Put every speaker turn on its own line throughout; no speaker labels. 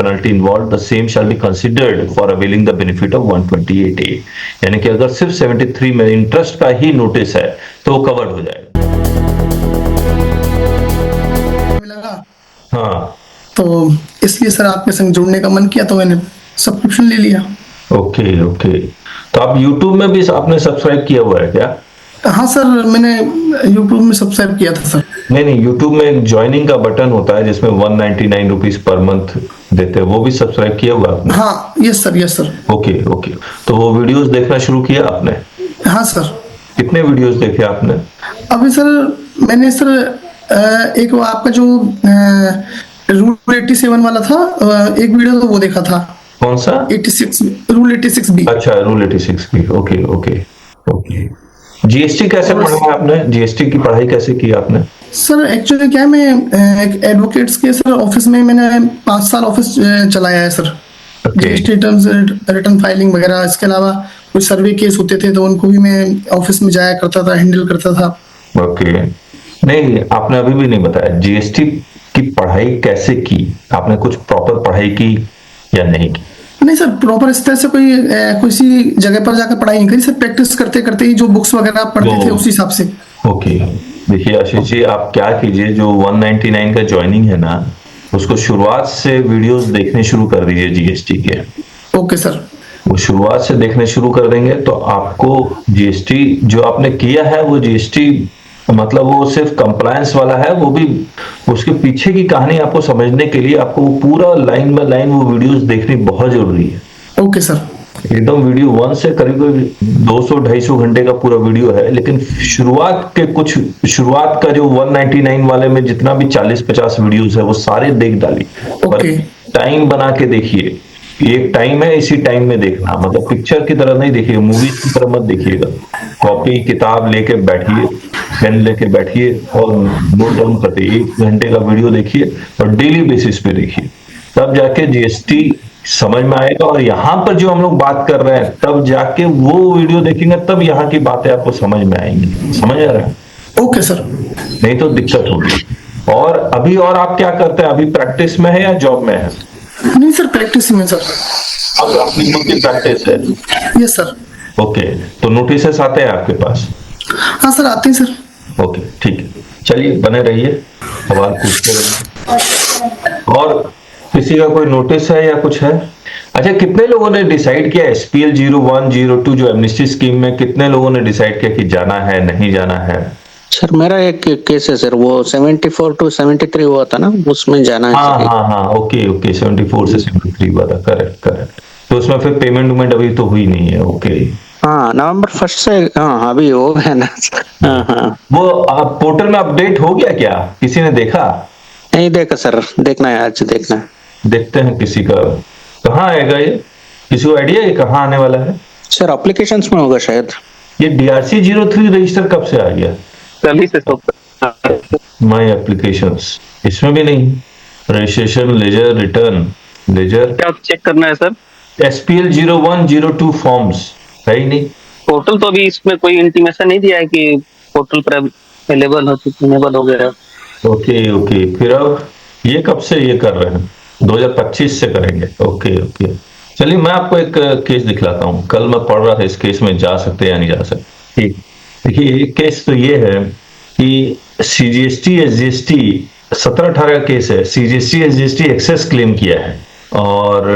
penalty involved, the same shall be considered for availing the benefit of 128A। यानी कि अगर सिर्फ 73 में इंटरेस्ट का ही नोटिस है तो वो कवर्ड हो जाएगा।
लगा
हाँ,
तो इसलिए सर आपके संग जुड़ने का मन किया तो मैंने सब्सक्रिप्शन ले लिया।
Okay okay. तो आप YouTube में भी आपने सब्सक्राइब किया हुआ है क्या?
हाँ सर, मैंने यूट्यूब में सब्सक्राइब किया था सर।
नहीं, YouTube में एक ज्वाइनिंग का बटन होता है जिसमें 199 रुपीज पर मंथ देते हैं, वो भी सब्सक्राइब किया हुआ आपने?
हाँ यस सर।
Okay okay. तो वो वीडियोस देखना शुरू किया आपने?
हाँ सर।
कितने वीडियोस देखे आपने?
अभी सर मैंने सर एक वो आपका जो रूल 87 वाला था, एक वीडियो तो वो देखा था।
कौन सा?
86 रूल 86 भी।
अच्छा, रूल 86 भी। Okay okay okay. जीएसटी कैसे पढ़ा है आपने? जीएसटी की पढ़ाई कैसे की आपने?
सर एक्चुअली क्या है, मैं एक एडवोकेट्स के सर ऑफिस में मैंने 5 साल ऑफिस चलाया है sir. GST returns, return filing वगैरह, इसके अलावा कुछ सर्वे केस होते थे तो उनको भी मैं ऑफिस में जाया करता था, हैंडल करता था।
ओके। नहीं, आपने अभी भी नहीं बताया जीएसटी की पढ़ाई कैसे की आपने? कुछ प्रॉपर पढ़ाई की या नहीं की?
नहीं सर, प्रॉपर इस तरह से किसी जगह पर जाकर पढ़ाई नहीं करी सर, प्रैक्टिस करते करते ही जो बुक्स वगैरह पढ़ते थे उस हिसाब से।
ओके। देखिए आशीष जी, आप क्या कीजिए, जो 199 का ज्वाइनिंग है ना, उसको शुरुआत से वीडियोस देखने शुरू कर दीजिए जीएसटी के।
Okay sir.
वो शुरुआत से देखने शुरू कर देंगे तो आपको जीएसटी जो आपने किया है वो जीएसटी मतलब वो सिर्फ कंप्लायंस वाला है, वो भी उसके पीछे की कहानी आपको समझने के लिए आपको वो पूरा लाइन बाय लाइन वो वीडियोस देखनी बहुत जरूरी है।
Okay sir.
एकदम वीडियो 1 से करीब 200-250 घंटे का पूरा वीडियो है, लेकिन शुरुआत का जो 199 वाले में जितना भी 40-50 वीडियोस है वो सारे देख डालिए।
ओके।
टाइम बना के देखिए, एक टाइम है, इसी टाइम में देखना, मतलब पिक्चर की तरह नहीं देखिएगा, मूवीज की तरह मत देखिएगा। कॉपी किताब लेके बैठिए, पेन लेके बैठिए और नोट डाउन करते 1 घंटे का वीडियो देखिए और डेली बेसिस पे देखिए, तब जाके जीएसटी समझ में आएगा। और यहाँ पर जो हम लोग बात कर रहे हैं तब जाके वो वीडियो देखेंगे, तब यहाँ की बातें आपको समझ में आएंगी। समझ आ रहा है? Okay
sir.
नहीं तो दिक्कत होगी। और अभी और आप क्या करते हैं? अभी प्रैक्टिस में है या जॉब में है?
नहीं सर, प्रैक्टिस में सर।
अब अपनी खुद की प्रैक्टिस है?
Yes sir.
ओके। तो नोटिस आते हैं आपके पास?
हाँ सर, आते हैं सर।
ओके ठीक है, चलिए बने रहिए, सवाल पूछते रहिए। और किसी का कोई नोटिस है या कुछ है? अच्छा, कितने लोगों ने डिसाइड किया SPL 01, 02 जो एमनेस्टी स्कीम में, कितने लोगों ने डिसाइड किया कि जाना है नहीं जाना है?
सर मेरा एक केस है सर, वो 74 to 73 हुआ था ना, उसमें जाना है।
हाँ, ओके ओके, 74 से 73 हुआ था, करेक्ट। तो उसमें फिर पेमेंट अभी तो हुई नहीं है? ओके।
हाँ, नवंबर 1 से हाँ अभी हो गया ना। हाँ।
वो पोर्टल में अपडेट हो गया क्या? किसी ने देखा?
नहीं देखा सर, देखना है, आज देखना है।
देखते हैं किसी का कहाँ आएगा ये, किसी को आइडिया है कहाँ आने वाला है?
सर एप्लीकेशंस में होगा शायद।
ये DRC 03 रजिस्टर कब से आ गया?
तभी से
माय एप्लीकेशंस, इसमें भी नहीं। रजिस्ट्रेशन, लेजर, रिटर्न, लेजर,
क्या चेक करना है सर?
SPL 01, 02 फॉर्म्स है ही नहीं।
पोर्टल तो अभी इसमें कोई इंटीमेशन नहीं दिया है कि पोर्टल पर अवेलेबल हो गया।
ओके। फिर अब ये कब से ये कर रहे हैं? 2025 से करेंगे। ओके। चलिए मैं आपको एक केस दिखलाता हूँ। कल मैं पढ़ रहा था, इस केस में जा सकते या नहीं जा सकते। ठीक, देखिए एक केस तो ये है कि CGST SGST 17-18 का केस है। CGST SGST एक्सेस क्लेम किया है और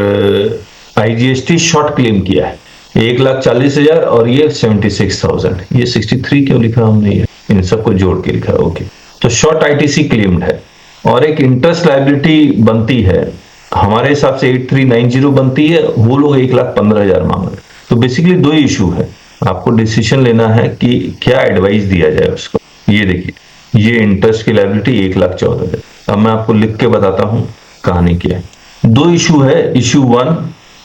IGST शॉर्ट क्लेम किया है 1,40,000 और ये 76,000। ये 63 क्यों लिखा हमने? ये इन सबको जोड़ के लिखा। ओके। तो शॉर्ट ITC क्लेम्ड है और एक इंटरेस्ट लायबिलिटी बनती है, हमारे हिसाब से 8390 बनती है, वो लोग 1,15,000 मांग रहे। तो बेसिकली 2 इशू है, आपको डिसीजन लेना है कि क्या एडवाइस दिया जाए उसको। ये देखिए, ये इंटरेस्ट की लायबिलिटी 1,14,000। अब मैं आपको लिख के बताता हूँ कहानी क्या है। 2 इशू है। इशू 1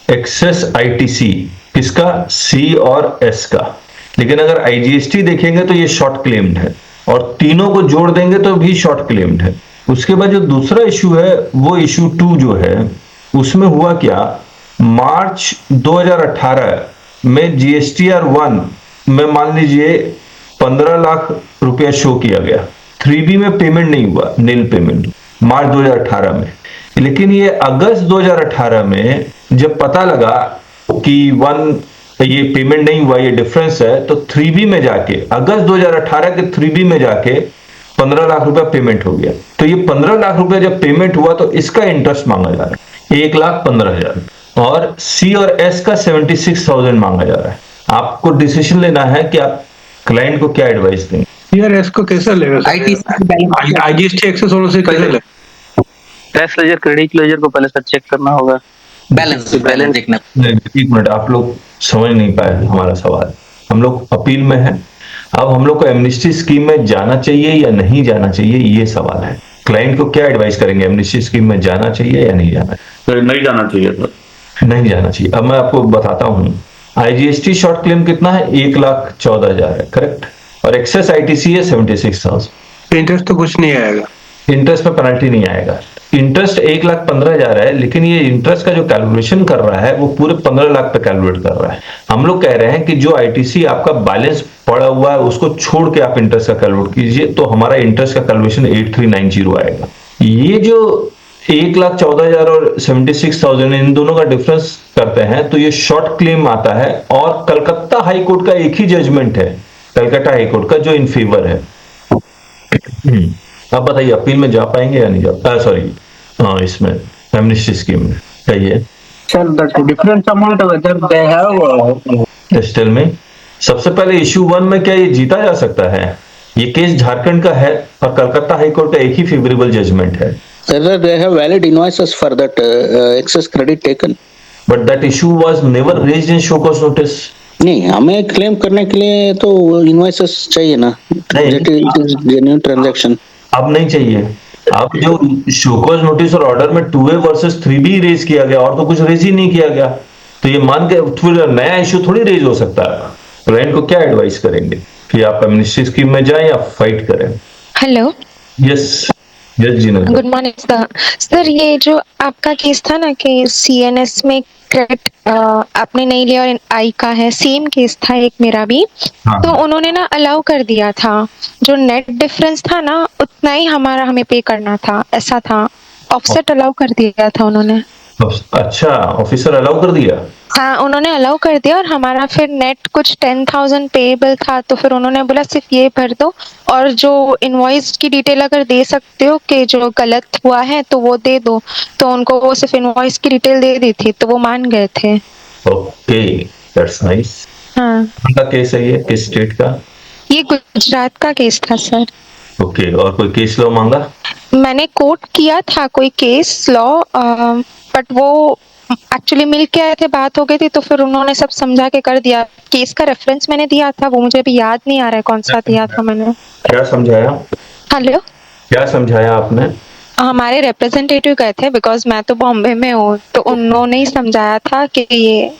एक्सेस ITC, किसका? C और S का। लेकिन अगर IGST देखेंगे तो ये शॉर्ट क्लेम्ड है और तीनों को जोड़ देंगे तो भी शॉर्ट क्लेम्ड है। उसके बाद जो दूसरा इशू है वो इशू 2 जो है, उसमें हुआ क्या, मार्च 2018 में GSTR 1 में मान लीजिए 15 लाख रुपया शो किया गया, 3B में पेमेंट नहीं हुआ, नील पेमेंट, मार्च 2018 में। लेकिन ये अगस्त 2018 में जब पता लगा कि ये पेमेंट नहीं हुआ, ये डिफरेंस है, तो 3B में जाके अगस्त 2018 के 3B में जाके 15 लाख रुपया पेमेंट हो गया। तो ये 15 लाख रुपया जब पेमेंट हुआ तो इसका इंटरेस्ट मांगा जा रहा है 1,15,000 और C और S का 76,000 मांगा जा रहा है। आपको डिसीजन लेना है कि आप क्लाइंट को क्या एडवाइस देंगे।
यार इसको कैसे लेगा आईजीएसटी एक्सेस होने से कैसे लेगा?
टैक्स लेजर क्रेडिट लेजर को पहले सर चेक करना होगा,
बैलेंस देखना।
एक मिनट, आप लोग समझ नहीं पाए हमारा सवाल। हम लोग अपील में हैं, अब हम लोग को एमनेस्टी स्कीम में जाना चाहिए या नहीं जाना चाहिए, ये सवाल है। क्लाइंट को क्या एडवाइस करेंगे, एमनेस्टी स्कीम में जाना चाहिए या नहीं जाना
तो नहीं जाना चाहिए सर।
नहीं जाना चाहिए। अब मैं आपको बताता हूँ, आईजीएसटी शॉर्ट क्लेम कितना है, 1,14,000 है, करेक्ट, और एक्सेस आईटीसी है 76,000।
इंटरेस्ट तो कुछ नहीं आएगा,
इंटरेस्ट में पेनल्टी नहीं आएगा। इंटरेस्ट 1,15,000 है, लेकिन ये इंटरेस्ट का जो कैलकुलेशन कर रहा है वो पूरे 15 लाख पे कैलकुलेट कर रहा है। हम लोग कह रहे हैं कि जो आईटीसी आपका बैलेंस पड़ा हुआ है उसको छोड़ के आप इंटरेस्ट का कैलकुलेट कीजिए, तो हमारा इंटरेस्ट का कैलकुलेशन 8390 आएगा। ये जो 1,14,000 और 76,000 इन दोनों का डिफरेंस करते हैं तो ये शॉर्ट क्लेम आता है, और कलकत्ता हाई कोर्ट का एक ही जजमेंट है, कलकत्ता हाई कोर्ट का, जो इन फेवर है। अब बताइए अपील में जा पाएंगे या नहीं जा, सॉरी हाँ, इसमें एमनेस्टी स्कीम में कहिए।
Sir, the difference amount whether they have
tail में सबसे पहले इशू 1 में क्या ये जीता जा सकता है? ये केस झारखंड का है और कलकत्ता हाई कोर्ट का एक ही फेवरेबल जजमेंट है।
Sir, they have valid invoices for that excess credit taken.
But that issue was never raised in show cause notice.
नहीं, हमें क्लेम करने के लिए तो इनवॉइसेस चाहिए ना, जेन्युइन ट्रांजैक्शन।
अब नहीं चाहिए। अब जो शोकॉज नोटिस और ऑर्डर में 2A वर्सेस 3B रेज किया गया और तो कुछ रेज ही नहीं किया गया, तो ये मान के फिर नया इशू थोड़ी रेज हो सकता है। क्लाइंट को क्या एडवाइस करेंगे कि आप एमनेस्टी स्कीम में जाएं या फाइट करें?
Hello,
yes Jeena.
Good morning sir. ये जो आपका केस था ना कि सीएनएस में क्रेडिट आपने नहीं लिया और आई का है, सेम केस था एक मेरा भी।
हाँ।
तो उन्होंने ना अलाउ कर दिया था, जो नेट डिफरेंस था ना उतना ही हमें पे करना था, ऐसा था। ऑफसेट अलाउ कर दिया था उन्होंने।
अच्छा, ऑफिसर अलाउ कर दिया?
हाँ, उन्होंने अलाउ कर दिया, और हमारा फिर नेट कुछ 10,000 पेएबल था, तो फिर उन्होंने बोला सिर्फ ये भर दो, और जो इनवॉइस की डिटेल अगर दे सकते हो कि जो गलत हुआ है तो वो दे दो। तो उनको वो सिर्फ इनवॉइस की डिटेल दे दी थी, तो वो मान गए थे।
Okay, that's nice.
हाँ,
कौन केस है ये, किस स्टेट का?
ये गुजरात का केस था सर।
ओके, और कोई केस लॉ मांगा?
मैंने कोर्ट किया था कोई केस लॉ, बट वो एक्चुअली मिल के आए थे, बात हो गई थी, तो फिर उन्होंने सब समझा के कर दिया। केस का रेफरेंस मैंने दिया था, वो मुझे अभी याद नहीं आ रहा है कौन सा दिया था मैंने।
क्या समझाया?
हेलो,
क्या समझाया आपने?
हमारे रिप्रेजेंटेटिव गए थे, बिकॉज मैं तो बॉम्बे में हूँ, तो उन्होंने ही समझाया था कि ये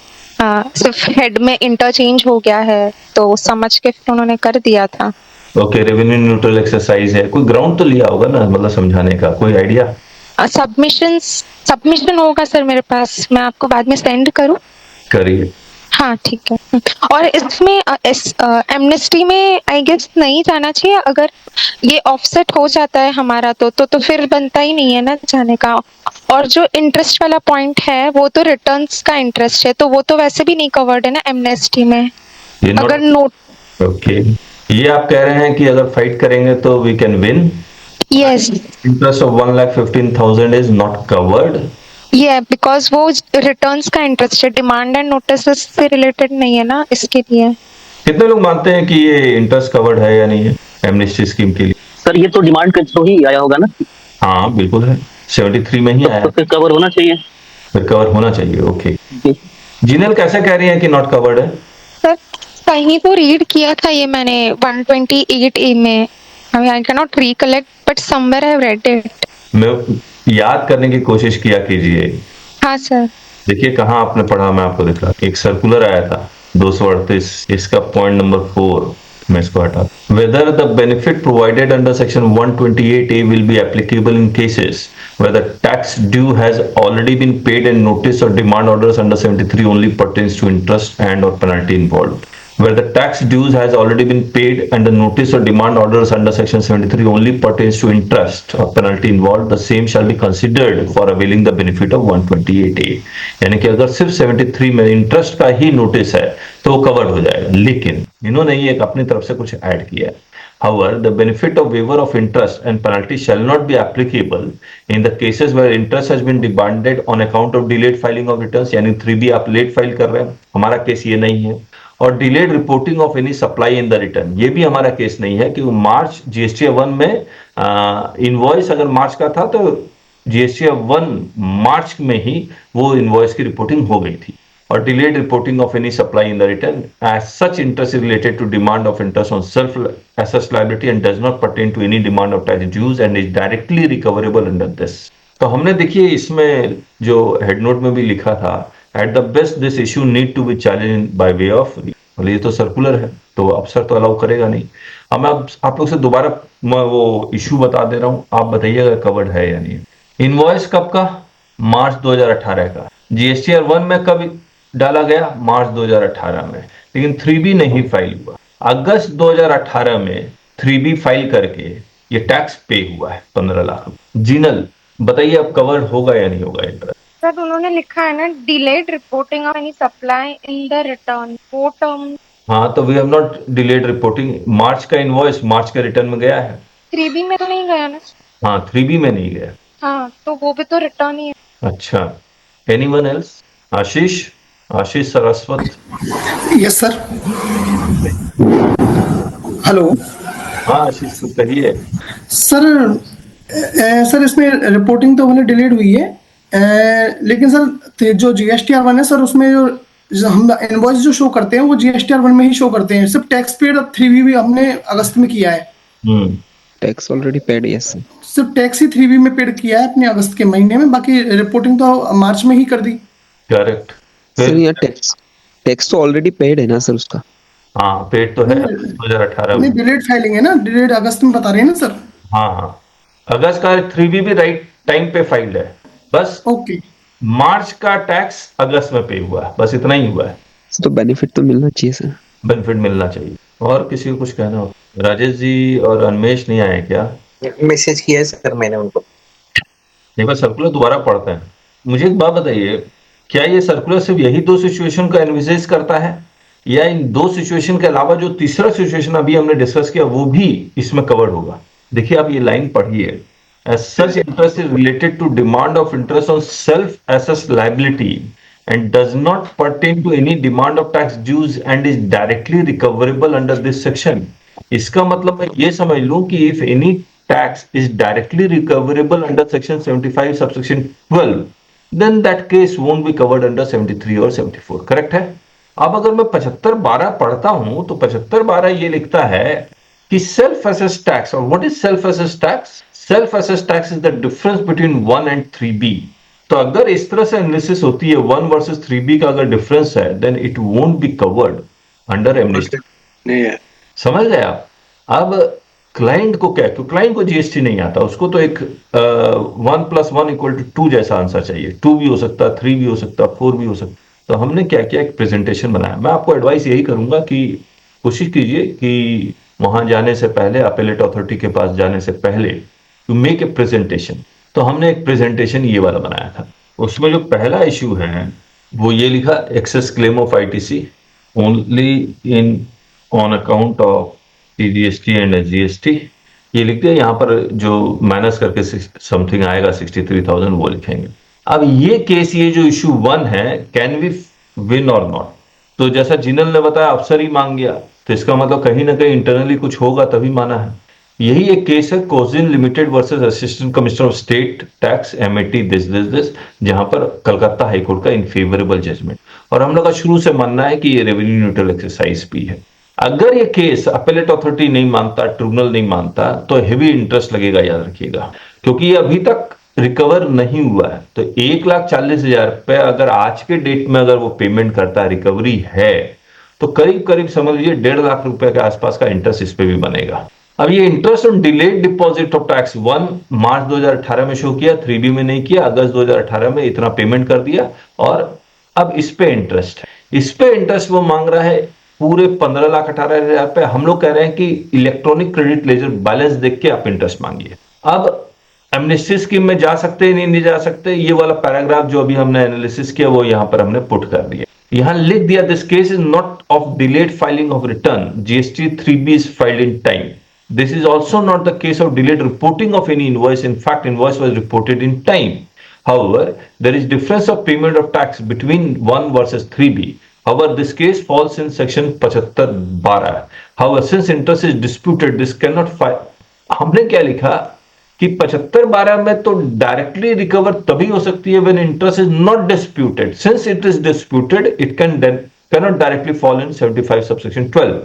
सिर्फ हेड में इंटरचेंज हो गया है, तो समझ के फिर उन्होंने कर दिया था।
ओके, रेवेन्यू न्यूट्रल एक्सरसाइज है, कोई ग्राउंड तो लिया होगा ना, मतलब समझाने का कोई आइडिया?
सबमिशन होगा सर मेरे पास, मैं आपको बाद में सेंड करूँ?
करिए।
हाँ ठीक है। और इसमें एमनेस्टी में आई गेस नहीं जाना चाहिए, अगर ये ऑफसेट हो जाता है हमारा तो फिर बनता ही नहीं है ना जाने का। और जो इंटरेस्ट वाला पॉइंट है वो तो रिटर्न्स का इंटरेस्ट है, तो वो तो वैसे भी नहीं कवर्ड है ना एमनेस्टी में। अगर नोट
ओके, ये आप कह रहे हैं कि अगर फाइट करेंगे तो we can win?
Yes,
interest of 1,15,000 is not covered.
ये बिकॉज वो रिटर्न्स का इंटरेस्ट है, डिमांड एंड नोटिस से रिलेटेड नहीं है ना, इसके लिए।
कितने लोग मानते हैं कि ये इंटरेस्ट कवर्ड है या नहीं है एमनेस्टी स्कीम के लिए?
सर ये तो डिमांड के थ्रू ही आया होगा ना?
हाँ बिल्कुल है, 73 में ही आया।
तो फिर कवर होना चाहिए।
फिर कवर होना चाहिए। ओके, जिनल कैसे कह रही है कि नॉट कवर्ड है?
सर कहीं तो रीड किया था ये मैंने 128A में, I can not recollect but somewhere I have read it.
मैं याद करने की कोशिश किया कीजिए।
हाँ सर।
देखिए कहाँ आपने पढ़ा, मैं आपको दिखा। एक सर्कुलर आया था 238, इसका पॉइंट नंबर 4, मैं इसको हटा। Whether the benefit provided under section 128A will be applicable in cases where the tax due has already been paid and notice or demand orders under 73 only pertains to interest and or penalty involved. where the tax dues has already been paid and the notice or demand orders under section 73 only pertains to interest or penalty involved, the same shall be considered for availing the benefit of 128A. यानी कि अगर सिर्फ 73 में interest का ही notice है तो वो covered हो जाएगा, लेकिन इन्होंने ये अपनी तरफ से कुछ ऐड किया है. However, the benefit of waiver of interest and penalty shall not be applicable in the cases where interest has been demanded on account of delayed filing of returns. यानी 3B आप लेट फाइल कर रहे हैं, हमारा case ये नहीं है. और delayed reporting of any supply in the return, ये भी हमारा केस नहीं है कि वो मार्च जीएसटी 1 में इनवॉइस अगर मार्च का था तो जीएसटी 1 मार्च में ही वो इनवॉइस की रिपोर्टिंग हो गई थी. और delayed reporting of any supply in the return as such interest is related to demand of interest on self assessed liability and does not pertain to any demand of tax dues and is directly recoverable under this. तो हमने देखिए इसमें जो head note में भी लिखा था, at the best this issue need to be challenge by way of, ये तो सर्कुलर है तो अफसर तो अलाउ करेगा नहीं. अब मैं आप लोग से दोबारा वो इश्यू बता दे रहा हूं, आप बताइएगा कवर्ड है या नहीं. इनवॉइस कब का? मार्च 2018 का. जीएसटीआर 1 में कब डाला गया? मार्च 2018 में. लेकिन 3B नहीं फाइल हुआ. अगस्त 2018 में 3B फाइल करके ये टैक्स पे हुआ है 15 लाख. जिनल बताइए अब कवर्ड होगा या नहीं होगा इंटरेस्ट?
सर उन्होंने लिखा है ना delayed reporting of any supply in the return, वो टर्म.
हाँ तो we have not delayed reporting. March का इनवॉइस मार्च के रिटर्न में गया है.
3B में तो नहीं गया ना.
हाँ 3B में नहीं गया.
हाँ तो वो भी तो रिटर्न ही है.
अच्छा, anyone else? Ashish Saraswat.
Yes sir. Hello.
हाँ आशीष कहिए.
सर इसमें रिपोर्टिंग तो हमने डिलीट हुई है, लेकिन सर जो जीएसटीआर 1 है सर, उसमें जो हम इनवॉइस जो शो करते हैं वो जीएसटीआर 1 में ही शो करते हैं. सिर्फ टैक्स पेड 3B भी हमने अगस्त में किया है.
Tax already paid. यस
सिर्फ टैक्स ही 3B में पेड किया है अपने अगस्त के महीने में, बाकी रिपोर्टिंग तो मार्च में ही कर दी.
Correct
sir. ये टैक्स तो ऑलरेडी पेड है ना सर उसका?
हाँ पेड तो है 2018 में.
डिलेड फाइलिंग है ना, डिलेड अगस्त में बता रहे हैं ना सर.
हाँ अगस्त का 3B भी राइट टाइम पे फाइल्ड है. बस
ओके.
मार्च का टैक्स अगस्त में पे हुआ है, बस इतना ही हुआ है.
तो बेनिफिट तो मिलना चाहिए सर.
बेनिफिट मिलना चाहिए. और किसी को कुछ कहना हो? राजेश जी और अन्मेष नहीं आए क्या?
मैसेज किया है सर मैंने उनको.
एक बार सर्कुलर दोबारा पढ़ते हैं. मुझे एक बात बताइए, क्या ये सर्कुलर सिर्फ यही 2 सिचुएशन का एनविसेज करता है या इन 2 सिचुएशन के अलावा जो तीसरा सिचुएशन अभी हमने डिस्कस किया वो भी इसमें कवर्ड होगा? देखिए आप ये लाइन पढ़िए. As such interest is related to demand of interest on self-assessed liability and does not pertain to any demand of tax dues and is directly recoverable under this section. इसका मतलब मैं ये समझ लूं कि if any tax is directly recoverable under section 75 subsection 12, then that case won't be covered under 73 or 74. Correct है? अब अगर मैं 75(12) पढ़ता हूं तो 75(12) ये लिखता है कि सेल्फ असेस्ड टैक्स. और what is self assessed tax? Self assessed tax is the difference between 1 and 3B. तो अगर इस तरह से एनालिसिस होती है 1 वर्सेस 3B का अगर डिफरेंस है, then it won't be covered under amnesty. समझ गए आप? अब क्लाइंट को क्या, क्योंकि क्लाइंट को जीएसटी नहीं आता, उसको तो एक 1 + 1 = 2 जैसा आंसर चाहिए. 2 भी हो सकता है, 3 भी हो सकता है, 4 भी हो सकता है. तो हमने क्या किया, एक प्रेजेंटेशन बनाया. मैं आपको एडवाइस यही करूंगा कि कोशिश कीजिए कि वहां जाने से पहले, अपीलेट अथॉरिटी के पास जाने से पहले टू मेक ए प्रेजेंटेशन. तो हमने एक प्रेजेंटेशन ये वाला बनाया था. उसमें जो पहला इश्यू है वो ये लिखा, excess claim of ITC only in on account of TGST and SGST. ये लिख दिया. यहाँ पर जो माइनस करके समथिंग आएगा 63,000 वो लिखेंगे. अब ये केस, ये जो इश्यू 1 है, कैन वी विन और नॉट. तो जैसा जिनल ने बताया अफसर ही मांग गया, तो इसका मतलब कहीं ना कहीं इंटरनली कुछ होगा तभी माना है. यही एक केस है कोजिन limited versus assistant commissioner of state tax MAT this, जहां पर कलकत्ता हाईकोर्ट का इनफेवरेबल जजमेंट. और हम लोग का शुरू से मानना है कि ये रेवेन्यू न्यूट्रल एक्सरसाइज भी है. अगर ये केस अपीलेट अथॉरिटी नहीं मानता, ट्रिब्यूनल नहीं मानता, तो हेवी इंटरेस्ट लगेगा, याद रखिएगा, क्योंकि ये अभी तक रिकवर नहीं हुआ है. तो 1,40,000 रुपए अगर आज के डेट में अगर वो पेमेंट करता है, रिकवरी है, तो करीब करीब समझ लीजिए 1.5 लाख रुपए के आसपास का इंटरेस्ट इस पे भी बनेगा. अब ये interest on delayed deposit of tax 1 मार्च 2018 में शो किया, 3B में नहीं किया, अगस्त 2018 में इतना पेमेंट कर दिया, और अब इस पे इंटरेस्ट है. इस पे इंटरेस्ट वो मांग रहा है पूरे 15,18,000 पे हम लोग कह रहे हैं कि इलेक्ट्रॉनिक क्रेडिट लेजर बैलेंस देख के आप इंटरेस्ट मांगिए। अब एमनेस्टी स्कीम में जा सकते हैं नहीं जा सकते, ये वाला पैराग्राफ जो अभी हमने एनालिसिस किया वो यहाँ पर हमने पुट कर दिया। यहाँ लिख दिया this case is not of delayed filing of return, GST 3B is filed in time. This is also not the case of delayed reporting of any invoice. In fact, invoice was reported in time. However, there is difference of payment of tax between 1 versus 3B. However, this case falls in section 75(12). However, since interest is disputed, this cannot file. हमने क्या लिखा कि 75(12) में तो directly recover तभी हो सकती है when interest is not disputed. Since it is disputed, it cannot directly fall in 75 subsection 12.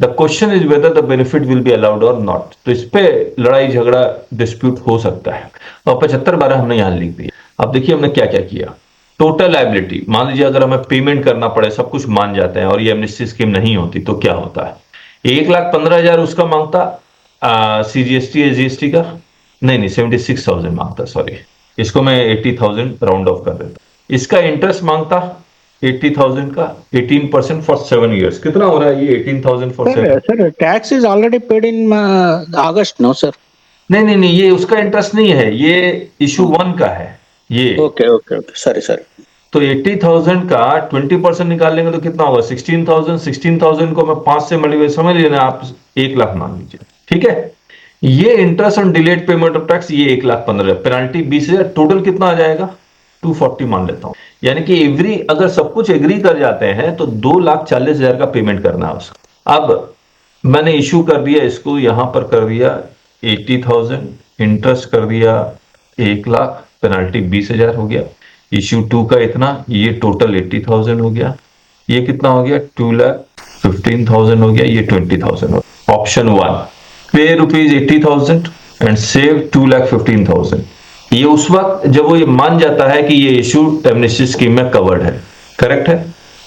The question is whether the benefit will be allowed or not. तो इस पे लड़ाई झगड़ा डिस्प्यूट हो सकता है और 75(12) हमने यहाँ लिख दिया। अब देखिए हमने क्या क्या किया। टोटल लायबिलिटी, मान लीजिए अगर हमें पेमेंट करना पड़े, सब कुछ मान जाते हैं और ये एमनेस्टी स्कीम नहीं होती तो क्या होता है। 1,15,000 उसका मांगता CGST SGST का, नहीं 76,000 मांगता, सॉरी इसको मैं 80,000 राउंड ऑफ कर देता। इसका इंटरेस्ट मांगता 80,000 का 18% फॉर 7 years। कितना हो रहा है ये 18,000 for 7?
Sir, tax is already paid in August, no sir?
नहीं, ये उसका इंटरेस्ट नहीं है, ये इशू 1 का है ये।
Okay, sorry.
तो 80,000 का 20% निकाल लेंगे तो कितना होगा 16,000 को मैं 5 से मल्टीप्लाई, समझ लेना आप 1 लाख मान लीजिए, ठीक है। ये interest on delayed payment of tax ये 1,15,000, पेनाल्टी 20,000, टोटल कितना आ जाएगा 240 मान लेता हूं। यानी कि एवरी अगर सब कुछ एग्री कर जाते हैं तो 2,40,000 का पेमेंट करना है उसका। अब मैंने इशू कर दिया, इसको यहां पर कर दिया 80,000, इंटरेस्ट कर दिया 1 लाख, पेनाल्टी 20,000 हो गया। इशू 2 का इतना, ये टोटल 80,000 हो गया, ये कितना हो गया 2,15,000 हो गया, ये 20,000 हो गया। Option 1 pay rupees 80,000 and save 2,15,000। ये उस वक्त जब वो ये मान जाता है कि ये इशू एमनेस्टी स्कीम में कवर्ड है, करेक्ट है।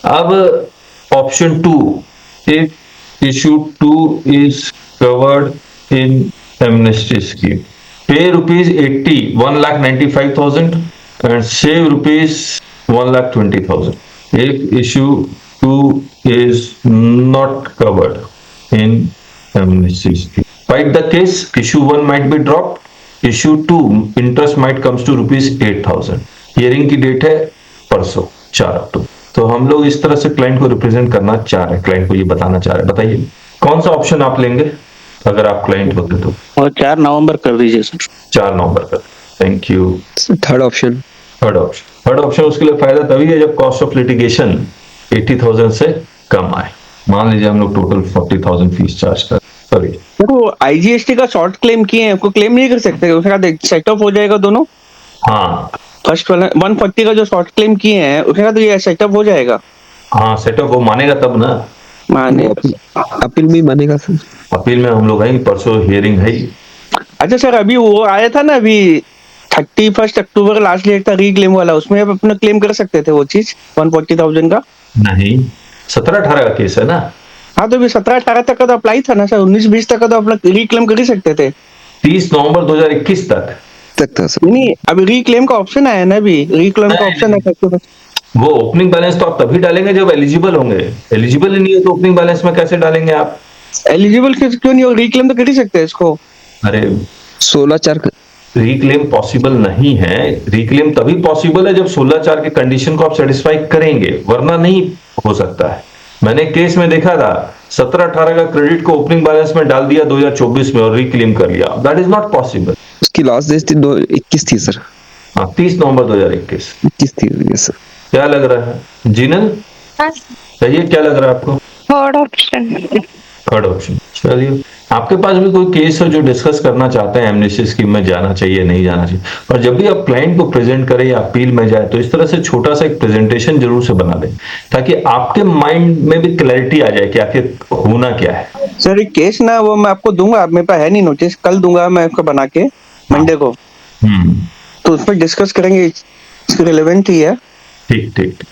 अब option 2, if issue 2 is covered in amnesty scheme, pay rupees 80, 1,95,000 and save rupees 1,20,000। If issue 2 is not covered in amnesty scheme, fight the case, issue 1 might be dropped, issue 2 interest might comes to rupees 8,000। Hearing की date है परसों 4 अक्टूबर। तो हम लोग इस तरह से client को रिप्रेजेंट करना चाह रहे हैं, क्लाइंट को ये बताना चाह रहे हैं। बताइए कौन सा ऑप्शन आप लेंगे अगर आप क्लाइंट होते तो?
और 4 नवंबर कर दीजिए सर।
4 नवंबर कर, थैंक यू।
थर्ड ऑप्शन उसके लिए फायदा तभी है जब कॉस्ट ऑफ लिटिगेशन 80,000 से कम आए। मान लीजिए हम लोग टोटल 40,000 फीस चार्ज कर, सॉरी
वो IGST का शॉर्ट क्लेम किए हैं, उसको क्लेम नहीं कर सकते, उसके बाद सेट ऑफ हो जाएगा दोनों।
हाँ
फर्स्ट वाला 140 का जो शॉर्ट क्लेम किए हैं उसके बाद ये सेटअप हो जाएगा।
हाँ सेटअप वो मानेगा तब ना,
माने
अपील में मानेगा सर।
अपील में हम लोग हैं, परसों हियरिंग है।
अच्छा सर, अभी वो आया था ना, अभी 31 अक्टूबर लास्ट डेट था रीक्लेम वाला, उसमें आप अपना क्लेम कर सकते थे वो चीज 140,000 का।
नहीं 17-18 का केस है ना।
हाँ तो अभी 17-18 तक का तो अप्लाई था ना सर, 19-20 तक का तो अपना रीक्लेम कर ही सकते थे।
30 नवंबर 2021 तक
था सर।
नहीं अभी रीक्लेम का ऑप्शन आया ना, अभी रीक्लेम का ऑप्शन है।
वो ओपनिंग बैलेंस तो आप तभी डालेंगे जब एलिजिबल होंगे, एलिजिबल ही नहीं है तो ओपनिंग बैलेंस में कैसे डालेंगे आप?
एलिजिबल क्यों नहीं हो, रीक्लेम तो कर ही सकते हैं इसको।
अरे
16/4
रिक्लेम पॉसिबल नहीं है, रिक्लेम तभी पॉसिबल है जब 16/4 के कंडीशन को आप सेटिस्फाई करेंगे, वरना नहीं हो सकता है। मैंने केस में देखा था 17-18 का क्रेडिट को ओपनिंग बैलेंस में डाल दिया 2024 में और रिक्लेम कर लिया, दैट इज नॉट पॉसिबल।
उसकी लास्ट डेट थी 21 थी सर।
हाँ 30 नवंबर 2021
21 थी यस सर।
क्या लग रहा है जीनल? सही, क्या लग रहा है आपको?
Third option.
Third option. चलिए आपके पास भी कोई केस है जो डिस्कस करना चाहते हैं एमनेस्टी स्कीम में जाना चाहिए नहीं जाना चाहिए, और जब भी आप क्लाइंट को प्रेजेंट करें या अपील में जाए तो इस तरह से छोटा सा एक प्रेजेंटेशन जरूर से बना दें ताकि आपके माइंड में भी क्लैरिटी आ जाए कि आखिर होना क्या है।
सर एक केस ना वो मैं आपको दूंगा, मेरे पास है नहीं नोटिस, कल दूंगा मैं आपको बना के मंडे को, तो उस पर डिस्कस करेंगे, रिलेवेंट ही है।
ठीक ठीक।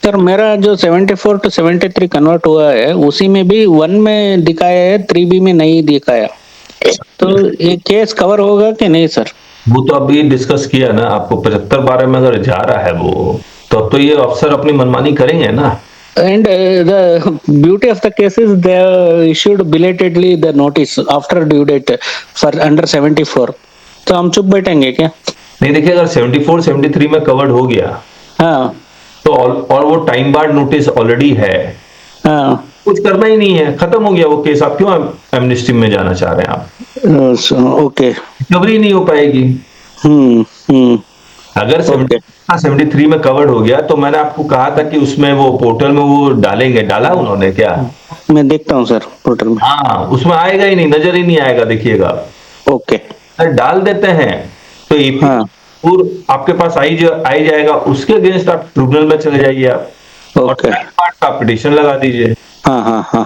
सर मेरा जो 74 to 73 कन्वर्ट हुआ है उसी में भी 1 में दिखाया है, 3B में नहीं दिखाया, तो ये केस कवर होगा कि नहीं सर?
वो तो अभी डिस्कस किया ना, आपको 75-12 में अगर जा रहा है वो तो अब तो ये अफसर अपनी मनमानी करेंगे ना।
And the beauty of the case is they issued belatedly the notice after due date for under 74. तो हम चुप बैठेंगे क्या?
नहीं, देखिए अगर 74 73 में कवर्ड हो गया
हाँ
तो और वो टाइम बार्ड नोटिस ऑलरेडी है,
हाँ
कुछ करना ही नहीं है, खत्म हो गया वो केस। आप क्यों एमनेस्टी में जाना चाह रहे हैं? आप
ओके
रिकवरी नहीं हो पाएगी। अगर 73 में कवर्ड हो गया तो मैंने आपको कहा था कि उसमें वो पोर्टल में वो डालेंगे, डाला उन्होंने क्या?
मैं देखता हूँ सर पोर्टल में।
हाँ, उसमें आएगा ही नहीं, नजर ही नहीं आएगा, देखिएगा।
ओके
अगर डाल देते हैं तो
हाँ
और आपके पास आई जाएगा, उसके अगेंस्ट आप ट्रिब्यूनल में चले जाइए आप और
ओके
आप पिटीशन लगा दीजिए,
हाँ हाँ हाँ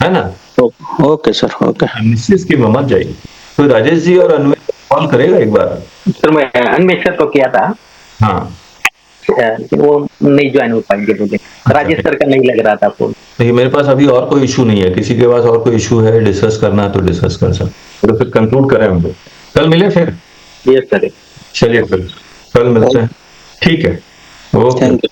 है ना?
Okay sir okay.
Amnesty scheme में मत जाइए। तो राजेश जी और अन्वेष कॉल करेगा एक बार।
सर मैं अन्वेष सर को किया था,
हाँ,
लेकिन वो नहीं ज्वाइन हो पाएंगे मुझे। राजेश सर का नहीं लग रहा था फोन।
देखिए मेरे पास अभी और कोई इशू नहीं है, किसी के पास और कोई इशू है डिस्कस करना है तो डिस्कस कर सकते, तो फिर कंक्लूड करें हम लोग, कल मिले फिर।
Yes sir.
चलिए फिर कल मिलते हैं, ठीक है, ओके।
Thank you.